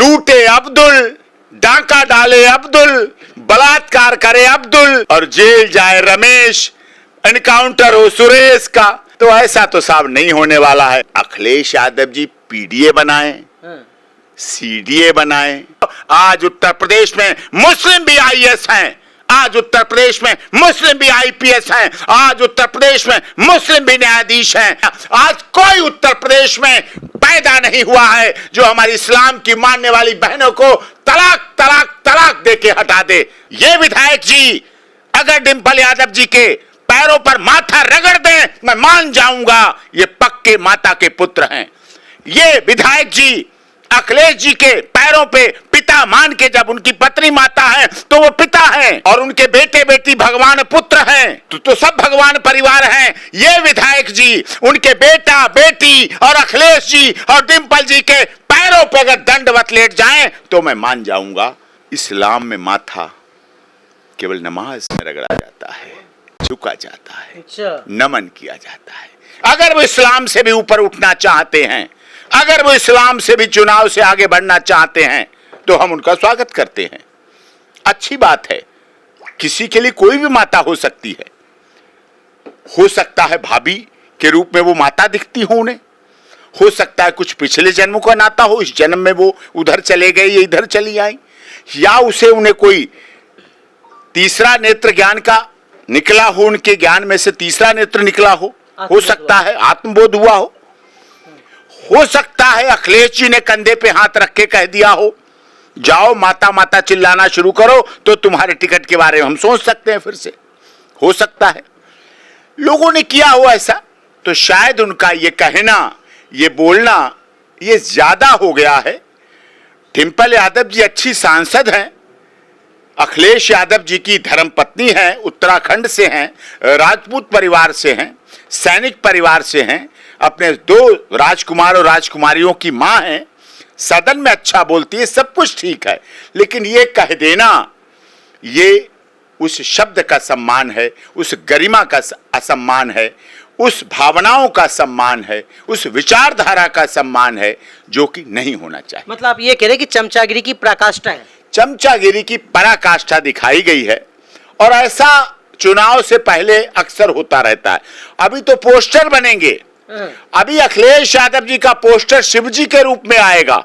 लूटे अब्दुल, डाका डाले अब्दुल, बलात्कार करे अब्दुल और जेल जाए रमेश, एनकाउंटर हो सुरेश का। तो ऐसा तो साहब नहीं होने वाला है। अखिलेश यादव जी पीडीए बनाए, सीडीए बनाए। आज उत्तर प्रदेश में मुस्लिम भी आईएएस हैं, आज उत्तर प्रदेश में मुस्लिम भी आईपीएस हैं, आज उत्तर प्रदेश में मुस्लिम भी न्यायाधीश हैं। आज कोई उत्तर प्रदेश में पैदा नहीं हुआ है जो हमारी इस्लाम की मानने वाली बहनों को तलाक तलाक तलाक देके हटा दे। ये विधायक जी अगर डिंपल यादव जी के पैरों पर माथा रगड़ दें, मैं मान जाऊंगा ये पक्के माता के पुत्र हैं। ये विधायक जी अखिलेश जी के पैरों पे पिता मान के, जब उनकी पत्नी माता है तो वो पिता हैं और उनके बेटे बेटी भगवान पुत्र हैं, तो सब भगवान परिवार हैं। ये विधायक जी उनके बेटा बेटी और अखिलेश जी और डिंपल जी के पैरों पे अगर दंडवत लेट जाएं तो मैं मान जाऊंगा। इस्लाम में माथा केवल नमाज में रगड़ा जाता है, झुका जाता है, नमन किया जाता है। अगर वो इस्लाम से भी ऊपर उठना चाहते हैं, अगर वो इस्लाम से भी चुनाव से आगे बढ़ना चाहते हैं तो हम उनका स्वागत करते हैं। अच्छी बात है, किसी के लिए कोई भी माता हो सकती है। हो सकता है भाभी के रूप में वो माता दिखती हो उन्हें, हो सकता है कुछ पिछले जन्म का नाता हो, इस जन्म में वो उधर चले गए या इधर चली आई, या उसे उन्हें कोई तीसरा नेत्र ज्ञान का निकला हो, उनके ज्ञान में से तीसरा नेत्र निकला हो सकता है आत्मबोध हुआ हो सकता है अखिलेश जी ने कंधे पे हाथ रख के कह दिया जाओ माता माता चिल्लाना शुरू करो तो तुम्हारे टिकट के बारे में हम सोच सकते हैं फिर से। हो सकता है लोगों ने किया हो ऐसा, तो शायद उनका ये कहना, ये बोलना, ये ज्यादा हो गया है। डिंपल यादव जी अच्छी सांसद हैं, अखिलेश यादव जी की धर्मपत्नी हैं, उत्तराखंड से हैं, राजपूत परिवार से हैं, सैनिक परिवार से हैं, अपने 2 राजकुमार और राजकुमारियों की मां हैं, सदन में अच्छा बोलती है, सब कुछ ठीक है। लेकिन ये कह देना, ये उस शब्द का सम्मान है, उस गरिमा का असम्मान है, उस भावनाओं का सम्मान है, उस विचारधारा का सम्मान है जो कि नहीं होना चाहिए। मतलब आप ये कह रहे हैं कि चमचागिरी की पराकाष्ठा है, चमचागिरी की पराकाष्ठा दिखाई गई है और ऐसा चुनाव से पहले अक्सर होता रहता है। अभी तो पोस्टर बनेंगे, अभी अखिलेश यादव जी का पोस्टर शिव जी के रूप में आएगा,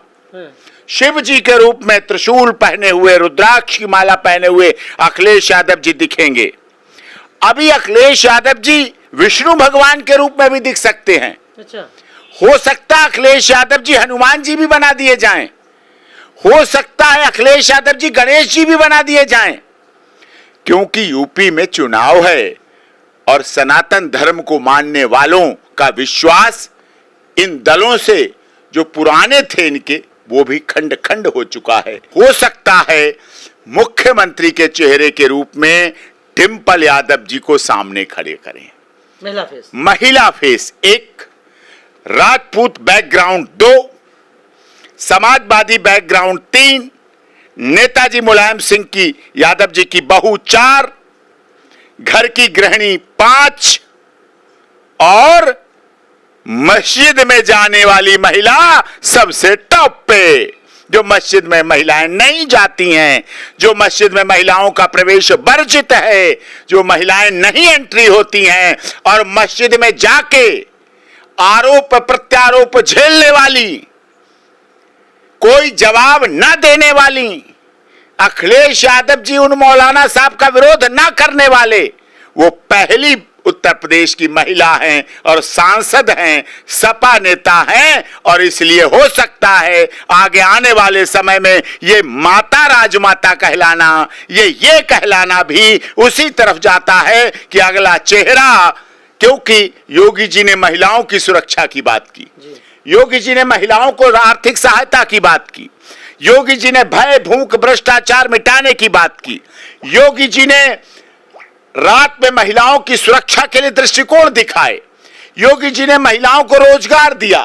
शिव जी के रूप में त्रिशूल पहने हुए, रुद्राक्ष की माला पहने हुए अखिलेश यादव जी दिखेंगे। अभी अखिलेश यादव जी विष्णु भगवान के रूप में भी दिख सकते हैं। अच्छा। हो सकता है अखिलेश यादव जी हनुमान जी भी बना दिए जाएं, हो सकता है अखिलेश यादव जी गणेश जी भी बना दिए जाएं, क्योंकि यूपी में चुनाव है और सनातन धर्म को मानने वालों का विश्वास इन दलों से जो पुराने थे इनके, वो भी खंड खंड हो चुका है। हो सकता है मुख्यमंत्री के चेहरे के रूप में डिंपल यादव जी को सामने खड़े करें। महिला फेस 1, राजपूत बैकग्राउंड 2, समाजवादी बैकग्राउंड 3, नेताजी मुलायम सिंह की यादव जी की बहू 4, घर की गृहिणी 5 और मस्जिद में जाने वाली महिला सबसे टॉप पे। जो मस्जिद में महिलाएं नहीं जाती हैं, जो मस्जिद में महिलाओं का प्रवेश वर्जित है, जो महिलाएं नहीं एंट्री होती हैं और मस्जिद में जाके आरोप प्रत्यारोप झेलने वाली, कोई जवाब न देने वाली, अखिलेश यादव जी उन मौलाना साहब का विरोध न करने वाले, वो पहली उत्तर प्रदेश की महिला हैं और सांसद हैं, सपा नेता हैं। और इसलिए हो सकता है आगे आने वाले समय में ये माता राजमाता कहलाना, ये कहलाना भी उसी तरफ जाता है कि अगला चेहरा, क्योंकि योगी जी ने महिलाओं की सुरक्षा की बात की, योगी जी ने महिलाओं को आर्थिक सहायता की बात की, योगी जी ने भय भूख भ्रष्टाचार मिटाने की बात की, योगी जी ने रात में महिलाओं की सुरक्षा के लिए दृष्टिकोण दिखाए, योगी जी ने महिलाओं को रोजगार दिया,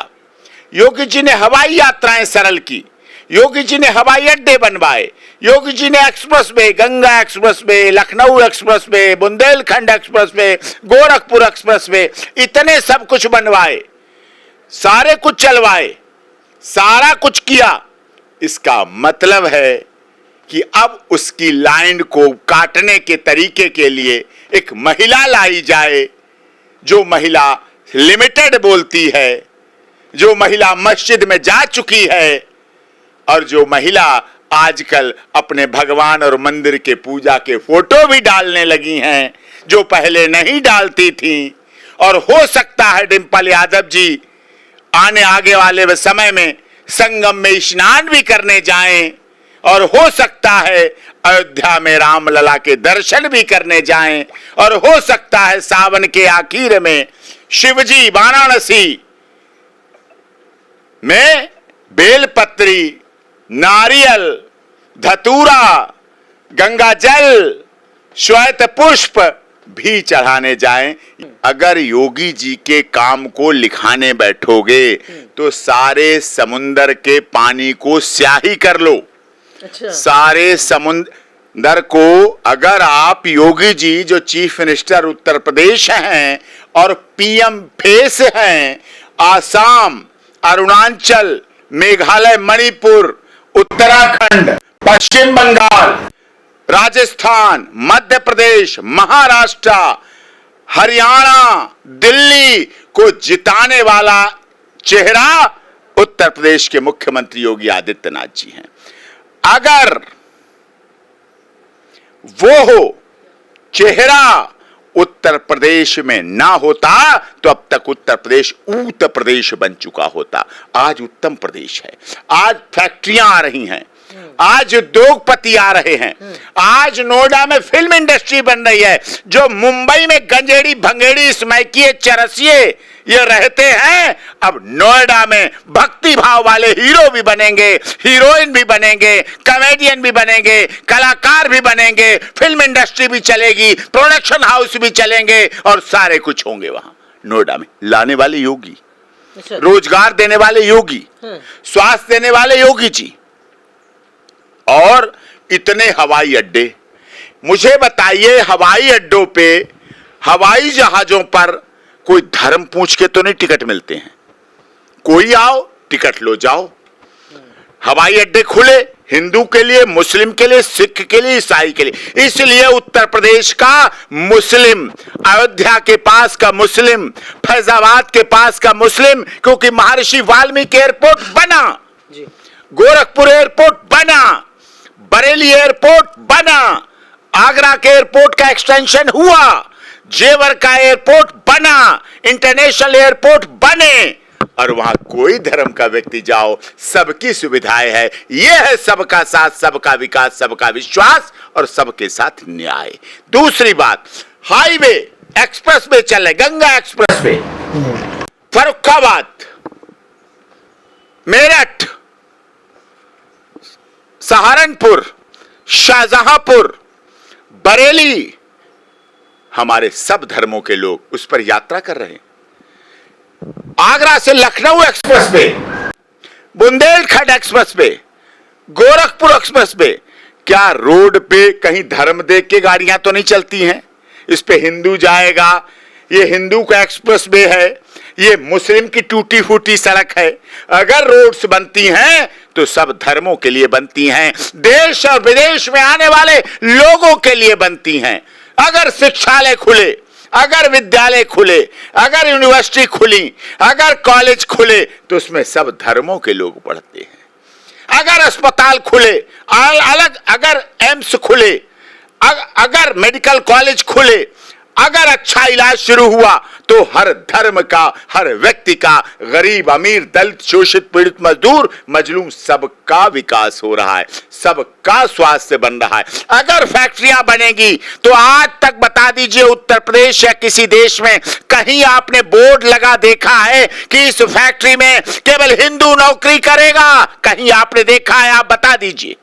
योगी जी ने हवाई यात्राएं सरल की, योगी जी ने हवाई अड्डे बनवाए, योगी जी ने express way, Ganga express way, Lucknow express way, Bundelkhand express way, Gorakhpur express way, इतने सब कुछ बनवाए, सारे कुछ चलवाए, सारा कुछ किया। इसका मतलब है कि अब उसकी लाइन को काटने के तरीके के लिए एक महिला लाई जाए, जो महिला लिमिटेड बोलती है, जो महिला मस्जिद में जा चुकी है और जो महिला आजकल अपने भगवान और मंदिर के पूजा के फोटो भी डालने लगी हैं, जो पहले नहीं डालती थी। और हो सकता है डिंपल यादव जी आगे वाले समय में संगम में स्नान भी करने जाएं, और हो सकता है अयोध्या में रामलला के दर्शन भी करने जाएं, और हो सकता है सावन के आखिर में शिवजी वाराणसी में बेलपत्री, नारियल, धतूरा, गंगा जल, श्वेत पुष्प भी चढ़ाने जाएं। अगर योगी जी के काम को लिखाने बैठोगे तो सारे समुंदर के पानी को स्याही कर लो। अच्छा। सारे समुंदर को अगर आप योगी जी जो चीफ मिनिस्टर उत्तर प्रदेश हैं और पीएम फेस हैं, आसाम, अरुणाचल, मेघालय, मणिपुर, उत्तराखंड, पश्चिम बंगाल, राजस्थान, मध्य प्रदेश, महाराष्ट्र, हरियाणा, दिल्ली को जिताने वाला चेहरा उत्तर प्रदेश के मुख्यमंत्री योगी आदित्यनाथ जी हैं। अगर वो चेहरा उत्तर प्रदेश में ना होता तो अब तक उत्तर प्रदेश उत्तर प्रदेश बन चुका होता। आज उत्तम प्रदेश है, आज फैक्ट्रियां आ रही हैं, आज उद्योगपति आ रहे हैं, आज नोएडा में फिल्म इंडस्ट्री बन रही है। जो मुंबई में गंजेड़ी भंगेड़ी स्मैकिए चरसिए ये रहते हैं, अब नोएडा में भक्ति भाव वाले हीरो भी बनेंगे, हीरोइन भी बनेंगे, कॉमेडियन भी बनेंगे, कलाकार भी बनेंगे, फिल्म इंडस्ट्री भी चलेगी, प्रोडक्शन हाउस भी चलेंगे और सारे कुछ होंगे वहां नोएडा में। लाने वाले योगी, रोजगार देने वाले योगी, स्वास्थ्य देने वाले योगी जी। और इतने हवाई अड्डे, मुझे बताइए हवाई अड्डों पे, हवाई जहाजों पर कोई धर्म पूछ के तो नहीं टिकट मिलते हैं। कोई आओ टिकट लो जाओ। हवाई अड्डे खुले हिंदू के लिए, मुस्लिम के लिए, सिख के लिए, ईसाई के लिए। इसलिए उत्तर प्रदेश का मुस्लिम, अयोध्या के पास का मुस्लिम, फैजाबाद के पास का मुस्लिम, क्योंकि महर्षि वाल्मीकि एयरपोर्ट बना, गोरखपुर एयरपोर्ट बना, बरेली एयरपोर्ट बना, आगरा के एयरपोर्ट का एक्सटेंशन हुआ, जेवर का एयरपोर्ट बना, इंटरनेशनल एयरपोर्ट बने, और वहां कोई धर्म का व्यक्ति जाओ, सबकी सुविधाएं है। यह है सबका साथ, सबका विकास, सबका विश्वास और सबके साथ न्याय। दूसरी बात, हाईवे एक्सप्रेस वे चल रहे, गंगा एक्सप्रेस वे, फर्रुखाबाद, मेरठ, सहारनपुर, शाहजहांपुर, बरेली, हमारे सब धर्मों के लोग उस पर यात्रा कर रहे हैं। आगरा से Lucknow express way, Bundelkhand express way, Gorakhpur express way, क्या रोड पे कहीं धर्म देख के गाड़ियां तो नहीं चलती हैं? इस पे हिंदू जाएगा, ये हिंदू का एक्सप्रेस वे है, ये मुस्लिम की टूटी फूटी सड़क है। अगर रोड्स बनती हैं तो सब धर्मों के लिए बनती हैं, देश और विदेश में आने वाले लोगों के लिए बनती हैं। अगर शिक्षालय खुले, अगर विद्यालय खुले, अगर यूनिवर्सिटी खुली, अगर कॉलेज खुले तो उसमें सब धर्मों के लोग पढ़ते हैं। अगर अस्पताल खुले, अलग अगर एम्स खुले, अगर मेडिकल कॉलेज खुले, अगर अच्छा इलाज शुरू हुआ तो हर धर्म का, हर व्यक्ति का, गरीब, अमीर, दलित, शोषित, पीड़ित, मजदूर, मजलूम, सबका विकास हो रहा है, सबका स्वास्थ्य बन रहा है। अगर फैक्ट्रियां बनेगी तो आज तक बता दीजिए उत्तर प्रदेश या किसी देश में कहीं आपने बोर्ड लगा देखा है कि इस फैक्ट्री में केवल हिंदू नौकरी करेगा? कहीं आपने देखा है? आप बता दीजिए।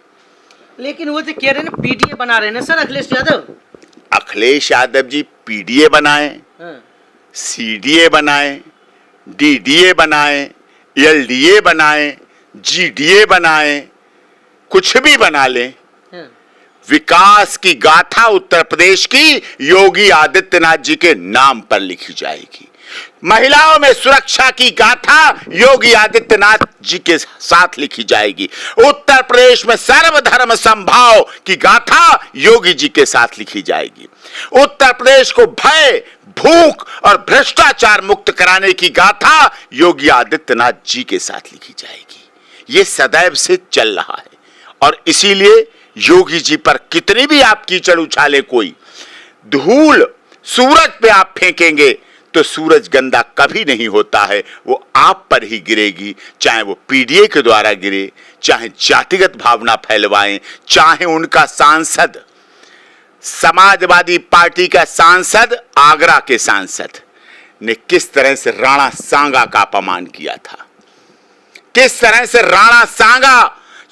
लेकिन वो तो कह रहे हैं पीडीए बना रहे हैं ना सर अखिलेश यादव। अखिलेश यादव जी पीडीए बनाए, सीडीए बनाए, डीडीए बनाए, एलडीए बनाए, जीडीए बनाए, कुछ भी बना लें, विकास की गाथा उत्तर प्रदेश की योगी आदित्यनाथ जी के नाम पर लिखी जाएगी। महिलाओं में सुरक्षा की गाथा योगी आदित्यनाथ जी के साथ लिखी जाएगी। उत्तर प्रदेश में सर्वधर्म संभाव की गाथा योगी जी के साथ लिखी जाएगी। उत्तर प्रदेश को भय, भूख और भ्रष्टाचार मुक्त कराने की गाथा योगी आदित्यनाथ जी के साथ लिखी जाएगी। ये सदैव से चल रहा है और इसीलिए योगी जी पर कितनी भी आप कीचड़ उछाले, कोई धूल सूरज पे आप फेंकेंगे तो सूरज गंदा कभी नहीं होता है, वो आप पर ही गिरेगी। चाहे वो पीडीए के द्वारा गिरे, चाहे जातिगत भावना फैलवाएं, चाहे उनका सांसद, समाजवादी पार्टी का सांसद, आगरा के सांसद ने किस तरह से राणा सांगा का अपमान किया था, किस तरह से राणा सांगा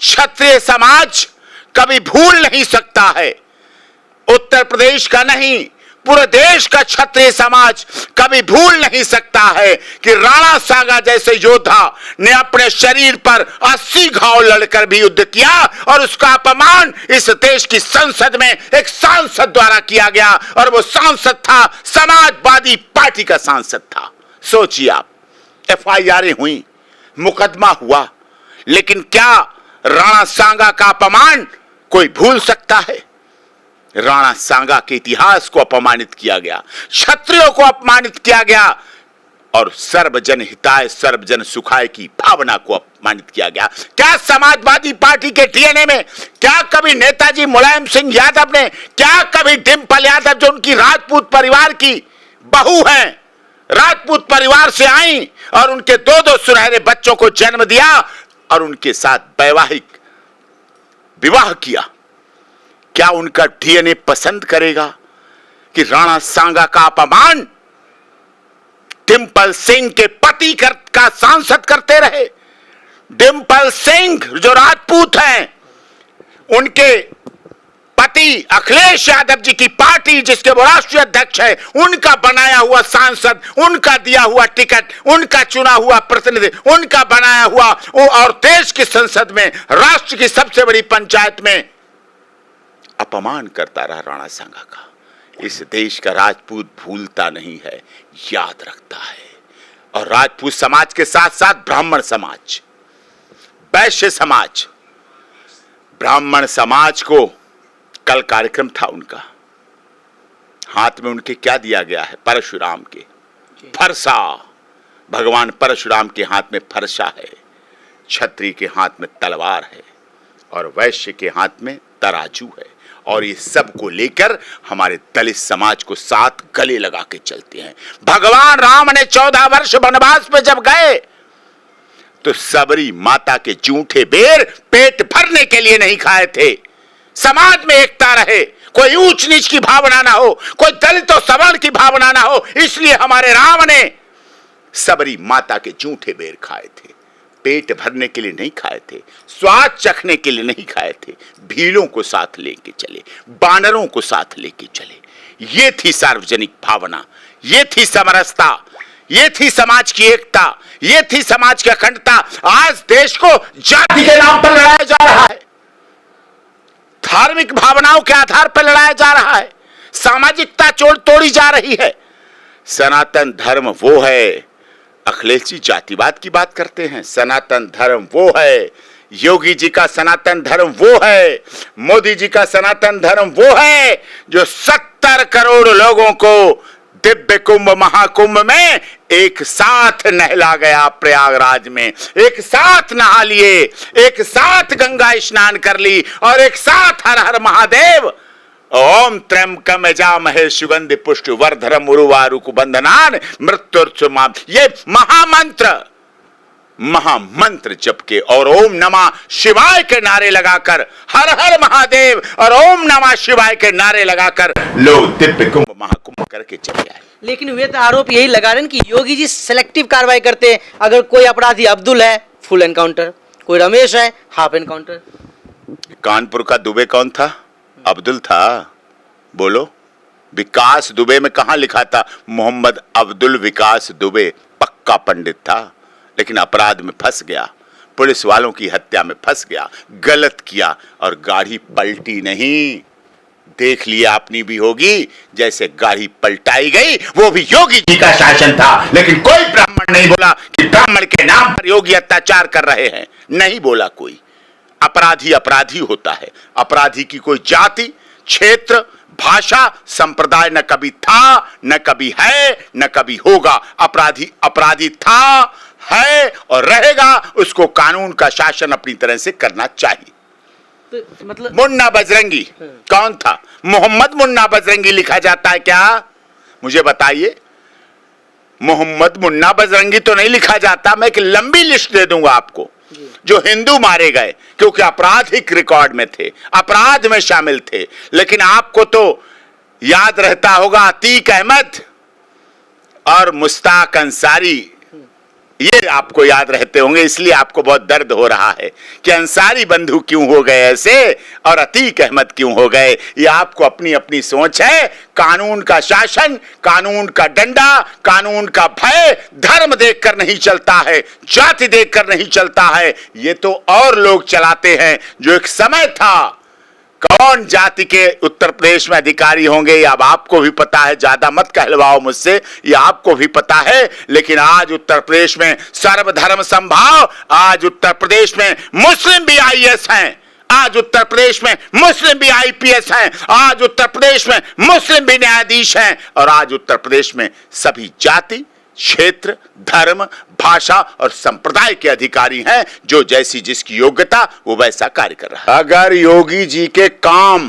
क्षत्रिय समाज कभी भूल नहीं सकता है। उत्तर प्रदेश का नहीं, पूरे देश का क्षत्रिय समाज कभी भूल नहीं सकता है कि राणा सांगा जैसे योद्धा ने अपने शरीर पर 80 घाव लड़कर भी युद्ध किया और उसका अपमान इस देश की संसद में एक सांसद द्वारा किया गया और वो सांसद था, समाजवादी पार्टी का सांसद था। सोचिए आप, एफआईआर हुई, मुकदमा हुआ, लेकिन क्या राणा सांगा का अपमान कोई भूल सकता है? राणा सांगा के इतिहास को अपमानित किया गया, क्षत्रियों को अपमानित किया गया और सर्वजन हिताय सर्वजन सुखाय की भावना को अपमानित किया गया। क्या समाजवादी पार्टी के डीएनए में, क्या कभी नेताजी मुलायम सिंह यादव ने, क्या कभी डिम्पल यादव जो उनकी राजपूत परिवार की बहू हैं, राजपूत परिवार से आई और उनके 2-2 सुनहरे बच्चों को जन्म दिया और उनके साथ वैवाहिक विवाह किया, क्या उनका डीएनए पसंद करेगा कि राणा सांगा का अपमान डिम्पल सिंह के पति का सांसद करते रहे? डिम्पल सिंह जो राजपूत हैं, उनके पति अखिलेश यादव जी की पार्टी जिसके वो राष्ट्रीय अध्यक्ष है, उनका बनाया हुआ सांसद, उनका दिया हुआ टिकट, उनका चुना हुआ प्रतिनिधि, उनका बनाया हुआ और देश की संसद में, राष्ट्र की सबसे बड़ी पंचायत में अपमान करता रहा राणा सांगा का। इस देश का राजपूत भूलता नहीं है, याद रखता है। और राजपूत समाज के साथ साथ ब्राह्मण समाज, वैश्य समाज, ब्राह्मण समाज को कल कार्यक्रम था उनका, हाथ में उनके क्या दिया गया है? परशुराम के फरसा। भगवान परशुराम के हाथ में फरसा है, क्षत्रिय के हाथ में तलवार है और वैश्य के हाथ में तराजू है। और ये सब को लेकर हमारे दलित समाज को साथ गले लगा के चलते हैं। भगवान राम ने 14 वर्ष वनवास में जब गए तो सबरी माता के जूठे बेर पेट भरने के लिए नहीं खाए थे। समाज में एकता रहे, कोई ऊंच नीच की भावना ना हो, कोई दलित और सवर्ण की भावना ना हो, इसलिए हमारे राम ने सबरी माता के जूठे बेर खाए थे। पेट भरने के लिए नहीं खाए थे, स्वाद चखने के लिए नहीं खाए थे, भीलों को साथ लेके चले, बानरों को साथ लेके चले। ये थी सार्वजनिक भावना, ये थी समरसता, ये थी समाज की एकता, ये थी समाज की अखंडता। आज देश को जाति के नाम पर लड़ाया जा रहा है, धार्मिक भावनाओं के आधार पर लड़ाया जा रहा है, सामाजिकता तोड़ी जा रही है। सनातन धर्म वो है, अखिलेश जी जातिवाद की बात करते हैं, सनातन धर्म वो है, योगी जी का सनातन धर्म वो है, मोदी जी का सनातन धर्म वो है जो 70 करोड़ लोगों को दिव्य कुंभ महाकुंभ में एक साथ नहला गया, प्रयागराज में एक साथ नहा लिए, एक साथ गंगा स्नान कर ली और एक साथ हर हर महादेव, ओम त्र्यंबकम यजामहे सुगंधि पुष्टि वर्धनम उर्वारुक बंधनान मृत्युर्चुमा, ये महामंत्र जप के और ओम नमः शिवाय के नारे लगाकर, हर हर महादेव और ओम नमः शिवाय के नारे लगाकर लोग दिव्य कुंभ महाकुंभ करके चले आए। लेकिन वे तो आरोप यही लगा रहे हैं कि योगी जी सिलेक्टिव कार्रवाई करते हैं। अगर कोई अपराधी अब्दुल है फुल एनकाउंटर, कोई रमेश है हाफ एनकाउंटर। कानपुर का दुबे कौन था? अब्दुल था। बोलो, विकास दुबे में कहां लिखा था मोहम्मद अब्दुल विकास दुबे? पक्का पंडित था, लेकिन अपराध में फंस गया, पुलिस वालों की हत्या में फंस गया, गलत किया और गाड़ी पलटी नहीं, देख लिया अपनी भी होगी, जैसे गाड़ी पलटाई गई वो भी योगी जी का शासन था, लेकिन कोई ब्राह्मण नहीं बोला कि ब्राह्मण के नाम पर योगी अत्याचार कर रहे हैं, नहीं बोला कोई। अपराधी अपराधी होता है, अपराधी की कोई जाति, क्षेत्र, भाषा, संप्रदाय न कभी था, न कभी है, न कभी होगा। अपराधी अपराधी था, है और रहेगा, उसको कानून का शासन अपनी तरह से करना चाहिए। तो मतलब मुन्ना बजरंगी कौन था? मोहम्मद मुन्ना बजरंगी लिखा जाता है क्या? मुझे बताइए। मोहम्मद मुन्ना बजरंगी तो नहीं लिखा जाता। मैं एक लंबी लिस्ट दे दूंगा आपको जो हिंदू मारे गए क्योंकि आपराधिक रिकॉर्ड में थे, अपराध में शामिल थे। लेकिन आपको तो याद रहता होगा अतीक अहमद और मुश्ताक अंसारी, ये आपको याद रहते होंगे, इसलिए आपको बहुत दर्द हो रहा है कि अंसारी बंधु क्यों हो गए ऐसे और अतीक अहमद क्यों हो गए। ये आपको अपनी अपनी सोच है। कानून का शासन, कानून का डंडा, कानून का भय धर्म देखकर नहीं चलता है, जाति देखकर नहीं चलता है। ये तो और लोग चलाते हैं। जो एक समय था, कौन जाति के उत्तर प्रदेश में अधिकारी होंगे ये अब आपको भी पता है, ज्यादा मत कहलवाओ मुझसे, ये आपको भी पता है। लेकिन आज उत्तर प्रदेश में सर्वधर्म समभाव, आज उत्तर प्रदेश में मुस्लिम भी आईएएस हैं, आज उत्तर प्रदेश में मुस्लिम भी आईपीएस हैं, आज उत्तर प्रदेश में मुस्लिम भी न्यायाधीश हैं, और आज उत्तर प्रदेश में सभी जाति, क्षेत्र, धर्म, भाषा और संप्रदाय के अधिकारी हैं। जो जैसी जिसकी योग्यता वो वैसा कार्य कर रहा है। अगर योगी जी के काम,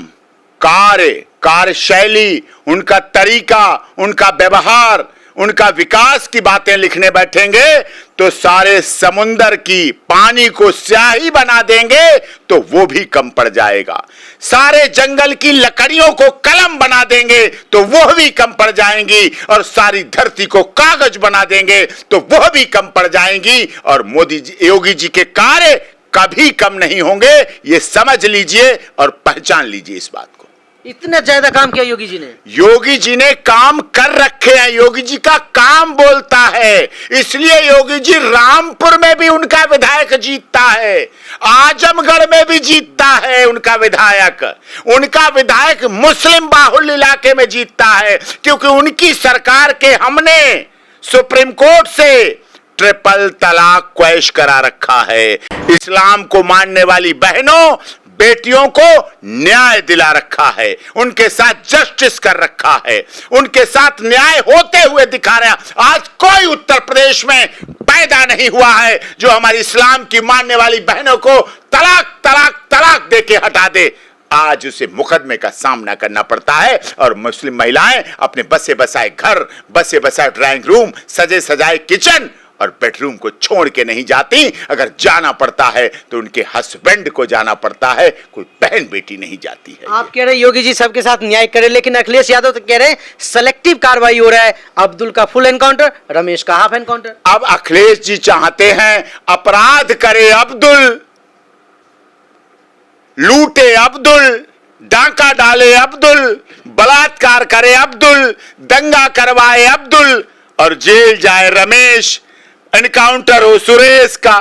कार्य, कार्यशैली, उनका तरीका, उनका व्यवहार, उनका विकास की बातें लिखने बैठेंगे तो सारे समुंदर की पानी को स्याही बना देंगे तो वो भी कम पड़ जाएगा। सारे जंगल की लकड़ियों को कलम बना देंगे तो वह भी कम पड़ जाएंगी, और सारी धरती को कागज बना देंगे तो वह भी कम पड़ जाएंगी। और मोदी जी, योगी जी के कार्य कभी कम नहीं होंगे, ये समझ लीजिए और पहचान लीजिए इस बात को। इतना ज्यादा काम किया योगी जी ने? योगी जी ने काम कर रखे हैं। योगी जी का काम बोलता है, इसलिए योगी जी रामपुर में भी उनका विधायक जीतता है, आजमगढ़ में भी जीतता है उनका विधायक। उनका विधायक मुस्लिम बाहुल्य इलाके में जीतता है क्योंकि उनकी सरकार के हमने सुप्रीम कोर्ट से ट्रिपल तलाक क्वैश करा रखा है। इस्लाम को मानने वाली बहनों, बेटियों को न्याय दिला रखा है, उनके साथ जस्टिस कर रखा है, उनके साथ न्याय होते हुए दिखा रहा है। आज कोई उत्तर प्रदेश में पैदा नहीं हुआ है जो हमारी इस्लाम की मानने वाली बहनों को तलाक तलाक तलाक देके हटा दे। आज उसे मुकदमे का सामना करना पड़ता है, और मुस्लिम महिलाएं अपने बसे बसाए घर, बसे बसाए ड्राइंग रूम, सजे सजाए किचन और बेडरूम को छोड़ के नहीं जाती। अगर जाना पड़ता है तो उनके हस्बैंड को जाना पड़ता है, कोई बहन बेटी नहीं जाती है। आप कह रहे हैं योगी जी सबके साथ न्याय करे, लेकिन अखिलेश यादव तो कह रहे हैं सेलेक्टिव कार्रवाई हो रहा है। अब्दुल का फुल एनकाउंटर, रमेश का हाफ एनकाउंटर। अब अखिलेश जी चाहते हैं अपराध करे अब्दुल, लूटे अब्दुल, डाका डाले अब्दुल, बलात्कार करे अब्दुल, दंगा करवाए अब्दुल और जेल जाए रमेश, एनकाउंटर हो सुरेश का,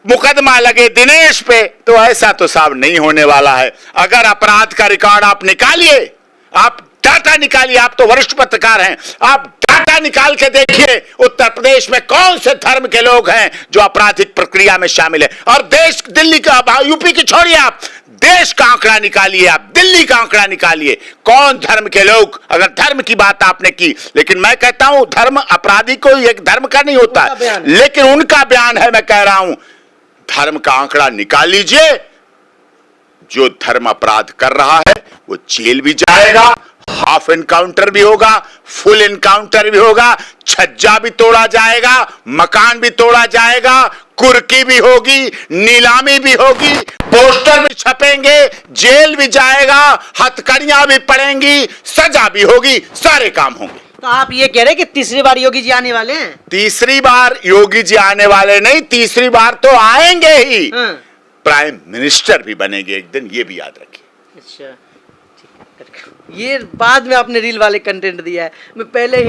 मुकदमा लगे दिनेश पे। तो ऐसा तो साहब नहीं होने वाला है। अगर अपराध का रिकॉर्ड आप निकालिए, आप डाटा निकालिए, आप तो वरिष्ठ पत्रकार हैं, आप डाटा निकाल के देखिए उत्तर प्रदेश में कौन से धर्म के लोग हैं जो आपराधिक प्रक्रिया में शामिल है। और देश, दिल्ली का, यूपी की छोड़िए, आप देश का आंकड़ा निकालिए, आप दिल्ली का आंकड़ा निकालिए, कौन धर्म के लोग। अगर धर्म की बात आपने की, लेकिन मैं कहता हूं धर्म अपराधी को एक धर्म का नहीं होता, लेकिन उनका बयान है। मैं कह रहा हूं धर्म का आंकड़ा निकाल लीजिए, जो धर्म अपराध कर रहा है वो जेल भी जाएगा, हाफ एनकाउंटर भी होगा, फुल एनकाउंटर भी होगा, छज्जा भी तोड़ा जाएगा, मकान भी तोड़ा जाएगा, कुर्की भी होगी, नीलामी भी होगी, पोस्टर भी छपेंगे, जेल भी जाएगा, हथकड़ियां भी पड़ेंगी, सजा भी होगी, सारे काम होंगे। तो आप ये कह रहे हैं कि तीसरी बार योगी जी आने वाले हैं? तीसरी बार योगी जी आने वाले नहीं, तीसरी बार तो आएंगे ही। प्राइम मिनिस्टर भी बनेंगे एक दिन, ये भी याद रखिए। अच्छा, ये बाद में आपने रील वाले कंटेंट दिया है, मैं पहले ही